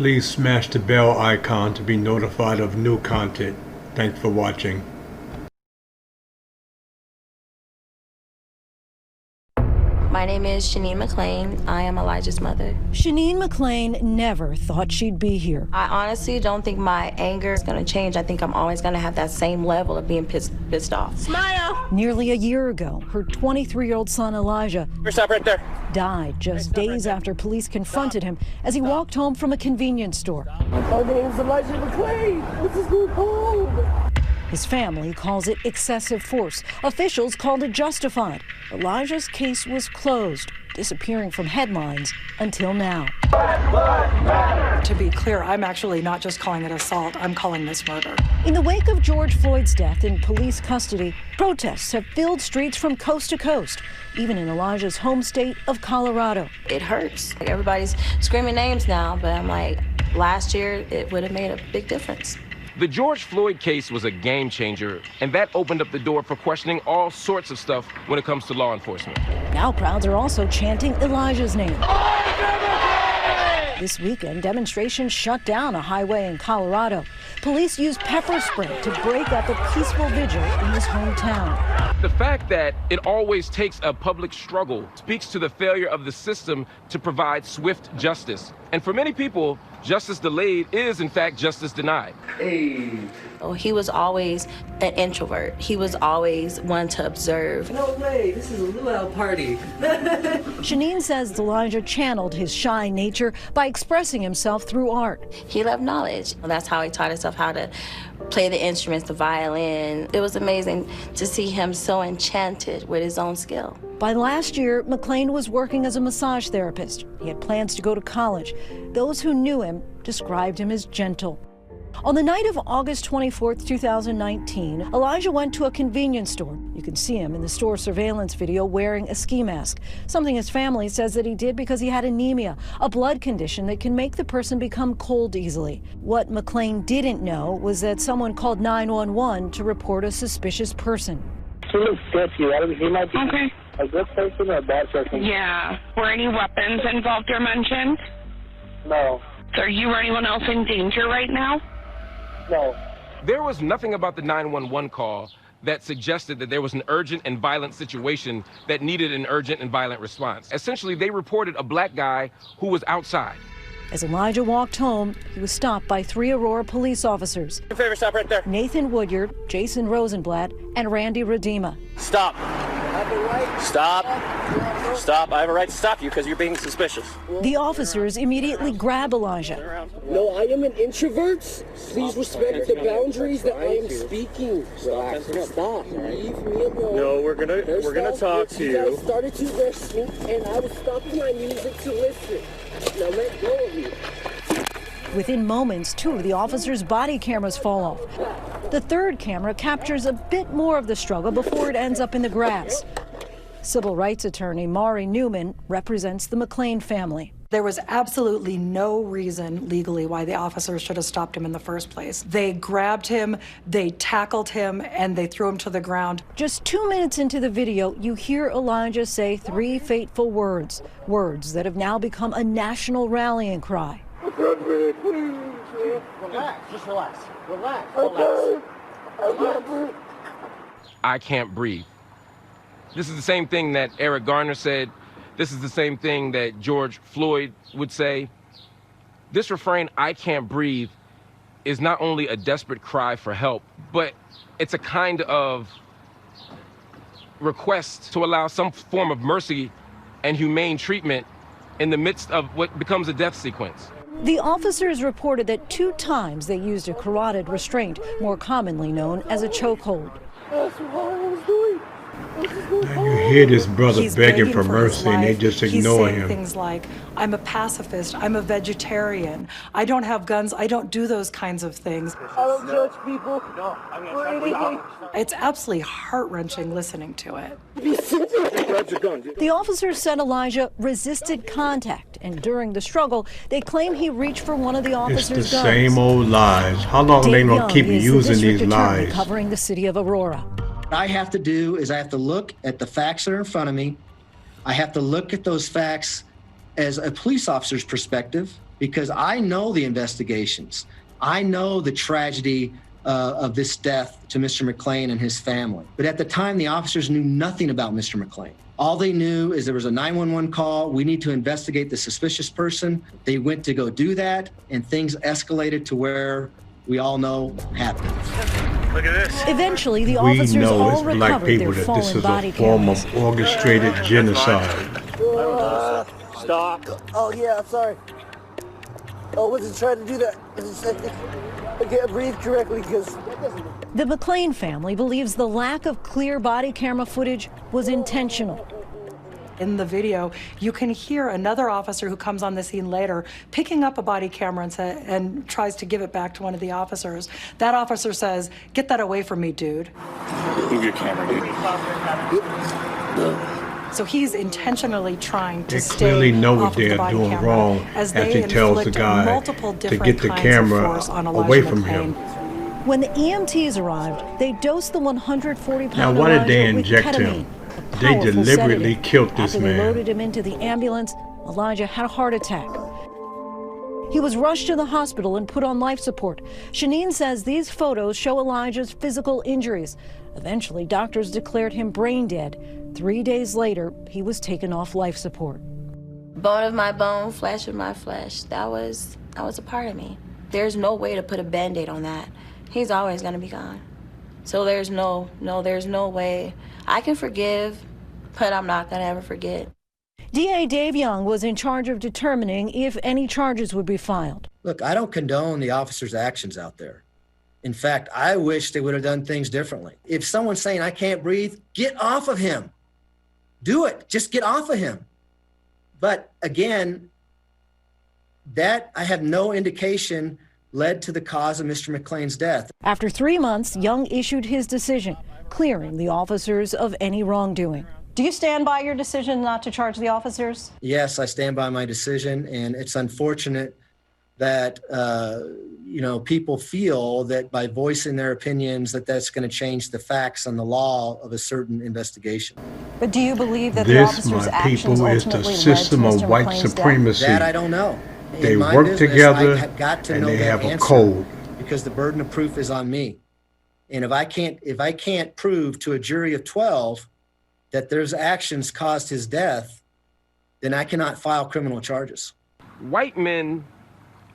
Please smash the bell icon to be notified of new content. Thanks for watching. My name is McClain. I am Elijah's mother. McClain never thought she'd be here. I honestly don't think my anger is going to change. I think I'm always going to have that same level of being pissed off. Smile! Nearly a year ago, her 23-year-old son Elijah Stop right there. died just days after police confronted him as he walked home from a convenience store. My name's Elijah McClain. This is good home. His family calls it excessive force. Officials called it justified. Elijah's case was closed, disappearing from headlines until now. To be clear, I'm actually not just calling it assault, I'm calling this murder. In the wake of George Floyd's death in police custody, protests have filled streets from coast to coast, even in Elijah's home state of Colorado. It hurts. Everybody's screaming names now, but I'm like, last year it would have made a big difference. The George Floyd case was a game changer, and that opened up the door for questioning all sorts of stuff when it comes to law enforcement. Now crowds are also chanting Elijah's name. This weekend, demonstrations shut down a highway in Colorado. Police used pepper spray to break up a peaceful vigil in his hometown. The fact that it always takes a public struggle speaks to the failure of the system to provide swift justice. And for many people, justice delayed is, in fact, justice denied. Hey. Oh, he was always an introvert. He was always one to observe. No way. This is a luau party. Shanine says Elijah channeled his shy nature by expressing himself through art. He loved knowledge. That's how he taught himself how to play the instruments, the violin. It was amazing to see him so enchanted with his own skill. By last year, McClain was working as a massage therapist. He had plans to go to college. Those who knew him described him as gentle. On the night of August 24th, 2019, Elijah went to a convenience store. You can see him in the store surveillance video wearing a ski mask, something his family says that he did because he had anemia, a blood condition that can make the person become cold easily. What McClain didn't know was that someone called 911 to report a suspicious person. She looks sketchy. I don't see my Okay. a good person or a bad person. Yeah. Were any weapons involved or mentioned? No. So are you or anyone else in danger right now? No. There was nothing about the 911 call that suggested that there was an urgent and violent situation that needed an urgent and violent response. Essentially, they reported a black guy who was outside. As Elijah walked home, he was stopped by 3 Aurora police officers. Your favor, stop right there. Nathan Woodyard, Jason Rosenblatt, and Randy Redema. Stop. Stop. Stop. I have a right to stop you because you're being suspicious. The officers immediately grab Elijah. No, I am an introvert. Please respect the boundaries that I am speaking. Relax. Stop. Leave me alone. No, we're gonna talk to you. You guys started to rush me, and I was stopping my music to listen. Now let go of me. Within moments, 2 of the officers' body cameras fall off. The third camera captures a bit more of the struggle before it ends up in the grass. Civil rights attorney Mari Newman represents the McClain family. There was absolutely no reason legally why the officers should have stopped him in the first place. They grabbed him, they tackled him, and they threw him to the ground. Just 2 minutes into the video, you hear Elijah say 3 fateful words, words that have now become a national rallying cry. Relax. Just relax. Relax. I can't breathe. This is the same thing that Eric Garner said. This is the same thing that George Floyd would say. This refrain, I can't breathe, is not only a desperate cry for help, but it's a kind of request to allow some form of mercy and humane treatment in the midst of what becomes a death sequence. The officers reported that 2 times they used a carotid restraint, more commonly known as a chokehold. That's what I was doing. Now you hear this brother He's begging for his mercy and they life. just He's ignore saying him. things like, I'm a pacifist, I'm a vegetarian, I don't have guns, I don't do those kinds of things. I don't judge people for anything. It's absolutely heart-wrenching listening to it. The officers said Elijah resisted contact, and during the struggle, they claim he reached for one of the It's officers' the guns. same old lies. How long are they Dave gonna Young keep is the using district these attorney lies? covering the city of Aurora. What I have to do is I have to look at the facts that are in front of me. I have to look at those facts as a police officer's perspective. because I know the investigations. I know the tragedy of this death to Mr. McClain and his family. But at the time, the officers knew nothing about Mr. McClain. All they knew is there was a 911 call. We need to investigate the suspicious person. They went to go do that, and things escalated to where we all know happened. Look at this. Eventually, the We officers know all as black recovered their people that this fallen is body a form cameras. of orchestrated genocide. Stop. Oh, yeah, I'm sorry. Oh, wasn't trying to do that. I can't breathe correctly because... The McClain family believes the lack of clear body camera footage was intentional. In the video, you can hear another officer who comes on the scene later picking up a body camera and tries to give it back to one of the officers. That officer says, "Get that away from me, dude." Move your camera, dude. So he's intentionally trying to They stay clearly know off what of the they're body doing camera wrong as as they he tells the inflict guy multiple to different get the kinds camera of force on away Elijah from McClain. him. When the EMTs arrived, they dosed the 140-pound Now, why did they Elijah with inject ketamine, him? a They powerful deliberately sedative. killed this After they man. loaded him into the ambulance, Elijah had a heart attack. He was rushed to the hospital and put on life support. Shanine says these photos show Elijah's physical injuries. Eventually, doctors declared him brain dead. 3 days later, he was taken off life support. Bone of my bone, flesh of my flesh. That was a part of me. There's no way to put a Band-Aid on that. He's always gonna be gone. So there's no way. I can forgive, but I'm not gonna ever forget. DA Dave Young was in charge of determining if any charges would be filed. Look, I don't condone the officers' actions out there. In fact, I wish they would have done things differently. If someone's saying, "I can't breathe," get off of him. Do it. Just get off of him. But again, that I have no indication led to the cause of Mr. McClain's death. After 3 months, Young issued his decision, clearing the officers of any wrongdoing. Do you stand by your decision not to charge the officers? Yes, I stand by my decision, and it's unfortunate that people feel that by voicing their opinions that's going to change the facts and the law of a certain investigation. But do you believe that the This, officers' my actions people, is the ultimately led to system of Mr. white McClain's death? supremacy. That I don't know. They In my work business, together, I have got to and know they that have a answer, code. because the burden of proof is on me. And if I can't prove to a jury of 12 that there's actions caused his death, then I cannot file criminal charges. White men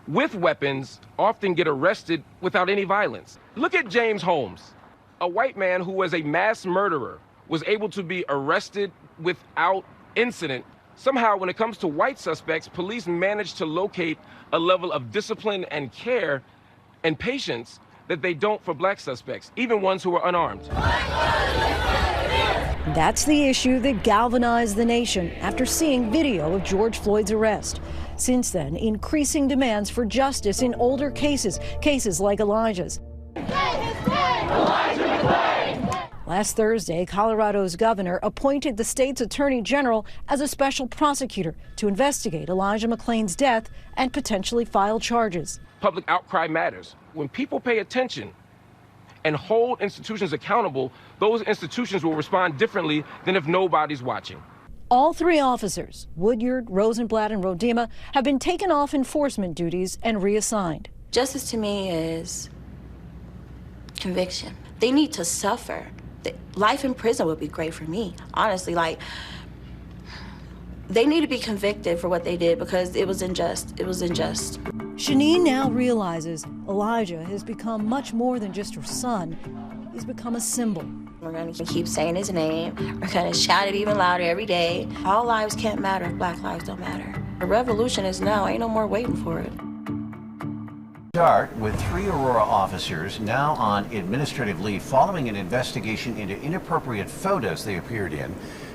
with weapons often get arrested without any violence. Look at James Holmes, a white man who was a mass murderer, was able to be arrested without incident. Somehow, when it comes to white suspects, police manage to locate a level of discipline and care and patience that they don't for black suspects, even ones who are unarmed. That's the issue that galvanized the nation after seeing video of George Floyd's arrest. Since then, increasing demands for justice in older cases like Elijah's. Last Thursday, Colorado's governor appointed the state's attorney general as a special prosecutor to investigate Elijah McClain's death and potentially file charges. Public outcry matters. When people pay attention and hold institutions accountable, those institutions will respond differently than if nobody's watching. All 3 officers, Woodyard, Rosenblatt, and Rodema, have been taken off enforcement duties and reassigned. Justice to me is conviction. They need to suffer. Life in prison would be great for me, honestly. They need to be convicted for what they did because it was unjust. It was unjust. Shanine now realizes Elijah has become much more than just her son. He's become a symbol. We're going to keep saying his name. We're going to shout it even louder every day. All lives can't matter if black lives don't matter. The revolution is now. Ain't no more waiting for it. Start with 3 Aurora officers now on administrative leave following an investigation into inappropriate photos they appeared in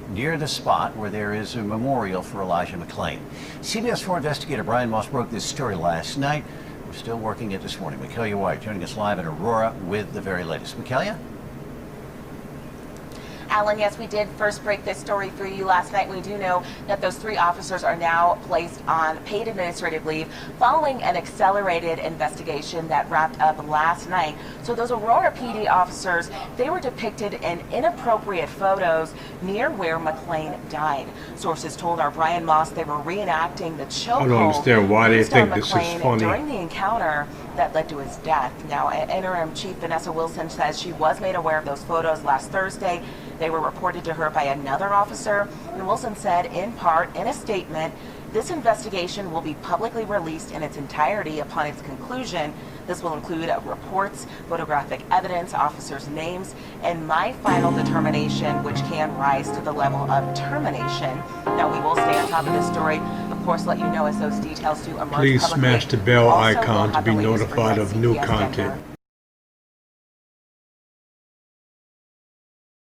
near the spot where there is a memorial for Elijah McClain. CBS 4 investigator Brian Moss broke this story last night. We're still working it this morning. Michaelia White joining us live in Aurora with the very latest. Michaelia? Alan, yes, we did first break this story for you last night. We do know that those 3 officers are now placed on paid administrative leave following an accelerated investigation that wrapped up last night. So those Aurora PD officers, they were depicted in inappropriate photos near where McClain died. Sources told our Brian Moss they were reenacting the chokehold I don't understand why they used on think this is McClain funny. during the encounter that led to his death. Now, Interim Chief Vanessa Wilson says she was made aware of those photos last Thursday. They were reported to her by another officer, and Wilson said, in part, in a statement, this investigation will be publicly released in its entirety upon its conclusion. This will include reports, photographic evidence, officers' names, and my final determination, which can rise to the level of termination. Now, we will stay on top of this story, of course, let you know as those details do emerge Please publicly. smash the bell Also, icon we'll to have be the latest for notified you of at new CBS content. Denver.